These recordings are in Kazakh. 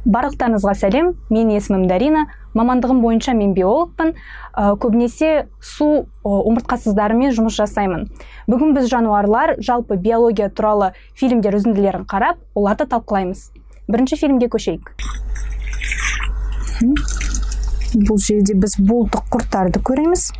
Барлықтарыңызға сәлем, мен есімім Дарина, мамандығым бойынша мен биологпын, көбінесе су омыртқасыздарымен жұмыс жасаймын. Бүгін біз жануарлар жалпы биология туралы фильмдер үзінділерін қарап, оларды талқылаймыз. Бірінші фильмге көшейік. Бұл жерде біз бұлтық құрттарды көреміз.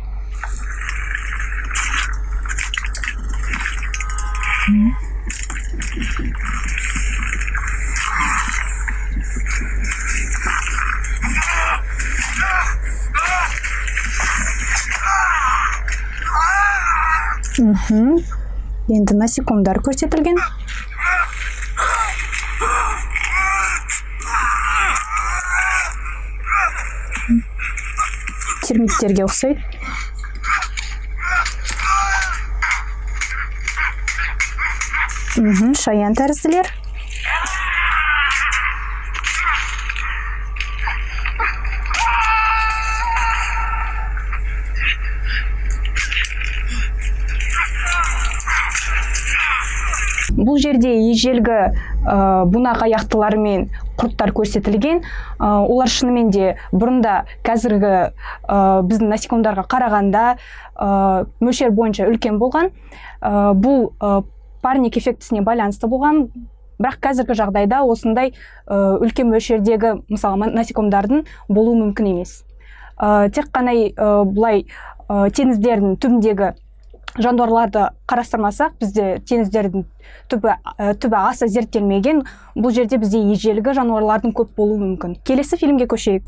Енді насекомдар көрсетілген. Термиттерге ұқсайды. Шаян тәрізділер. Бұл жерде ежелгі бунақ аяқтылар мен құрттар көрсетілген. Олар шынымен де бұрында қазіргі біздің насекомдарға қарағанда мөлшер бойынша үлкен болған. Бұл парник эффектісіне байланысты болған. Бірақ қазіргі жағдайда осындай үлкен мөлшердегі мысалы насекомдардың болуы мүмкін емес. Тек қана бұлай теңіздердің түбіндегі жануарларды қарастырмасақ, бізде теңіздердің түбі аса зерттелмеген. Бұл жерде бізде ежелгі жануарлардың көп болуы мүмкін. Келесі фильмге көшейік.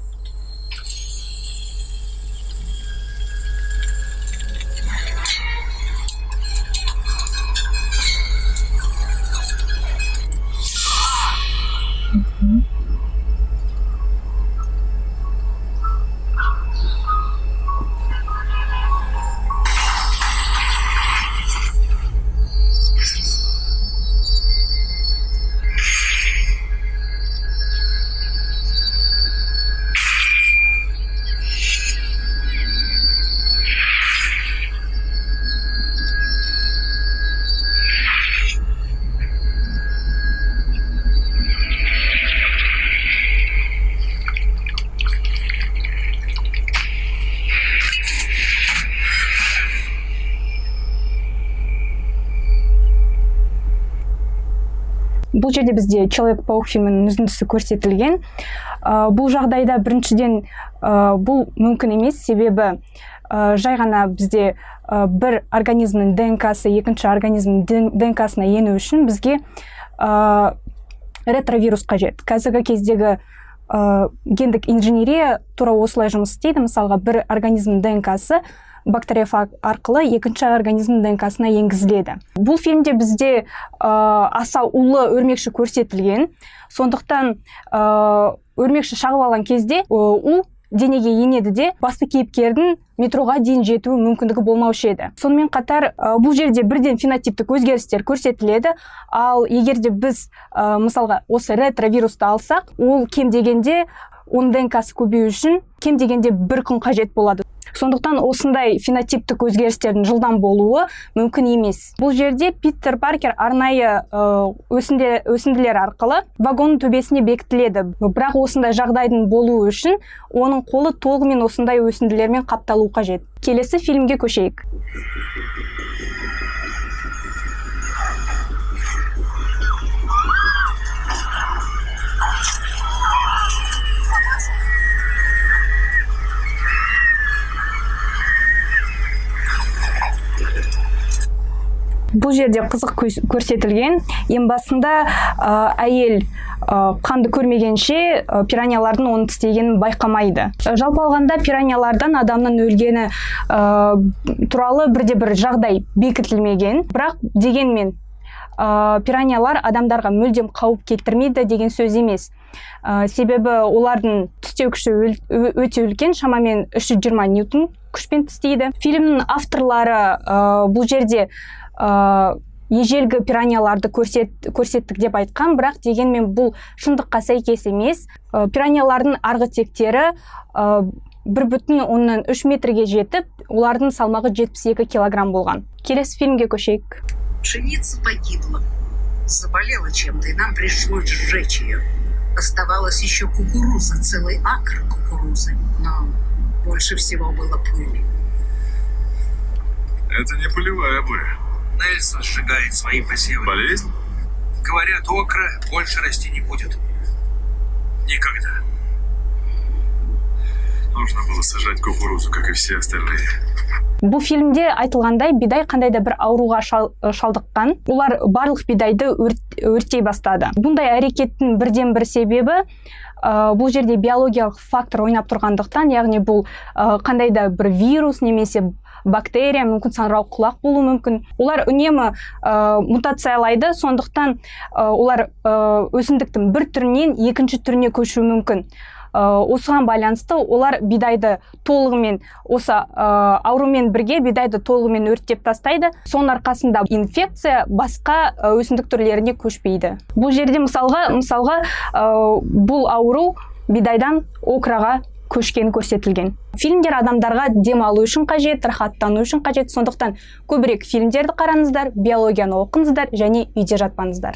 Бұл жерде бізде Человек-паук фильмінің үзіндісі көрсетілген. Бұл жағдайда біріншіден бұл мүмкін емес, себебі жай ғана бізде бір организмнің ДНК-сы екінші организмнің ДНК-сына ену үшін бізге ретровирус қажет. Қазіргі кездегі гендік инженерия тура осылай жұмыс істейді. Мысалға бір организмнің ДНК-сы бактериофаг арқылы екінші организмнің ДНК-сына енгізіледі. Бұл фильмде бізде аса улы өрмекші көрсетілген. Сондықтан өрмекші шағып алған кезде у денеге енеді де басты кейіпкердің метроға дейін жетуі мүмкіндігі болмаушы еді. Сонымен қатар бұл жерде бірден фенотиптік өзгерістер көрсетіледі. Ал егерде біз мысалға осы ретровирусты алсақ, ол кем дегенде оның ДНК-сы көбею үшін кем дегенде бір күн қажет болады. Сондықтан осындай фенотиптік өзгерістердің жылдам болуы мүмкін емес. Бұл жерде Питер Паркер арнайы өсінділер арқылы вагонның төбесіне бекітіледі. Бірақ осындай жағдайдың болуы үшін оның қолы толығымен осындай өсінділермен қапталу қажет. Келесі фильмге көшейік. Бұл жерде қызық көрсетілген. Ең басында әйел қанды көрмегенше пираньялардың оны тістегенін байқамайды. Жалпы алғанда пираньялардан адамның өлгені туралы бірде-бір жағдай бекітілмеген. Бірақ дегенмен пираньялар адамдарға мүлдем қауіп келтірмейді деген сөз емес. Себебі олардың тістеу күші өте үлкен, шамамен 320 ньютон күшпен тістейді. Фильмнің авторлары бұл жерде ежелгі пираньяларды көрсеттік деп айтқан, бірақ дегенмен бұл шындыққа сәйкес емес. Пираньялардың арғы тектері 1,3 метрге жетіп, олардың салмағы 72 килограмм болған. Келесі фильмге көшейік. Пшеница погибла, заболела чем-то, и нам пришлось сжечь ее. Оставалась еще кукуруза, целый акр кукурузы, но больше всего было пыли. Это не полевая буря. Нельсон сжигает свои посевы. Болезнь? Говорят, окра больше расти не будет. Никогда. Нужно было сажать кукурузу, как и все остальные. Бұл фильмде айтылғандай бидай қандай да бір ауруға шалдыққан, олар барлық бидайды өрттей бастады. Бұндай әрекеттің бірден бір себебі бұл жерде биологиялық фактор ойнап тұрғандықтан, яғни бұл қандай да бір вирус немесе бактерия, мүмкін саңырау құлақ болуы мүмкін. Олар үнемі мутациялайды, сондықтан олар өсімдіктің бір түрінен екінші түріне көшуі мүмкін. Осыған байланысты олар бидайды толығымен, осы аурумен бірге бидайды толығымен өрттеп тастайды. Соның арқасында инфекция басқа өсімдік түрлеріне көшпейді. Бұл жерде мысалға бұл ауру бидайдан окраға көшкені көрсетілген. Фильмдер адамдарға демалу үшін қажет, рахаттану үшін қажет. Сондықтан көбірек фильмдерді қараңыздар, биологияны оқыңыздар және үйде жатпаңыздар.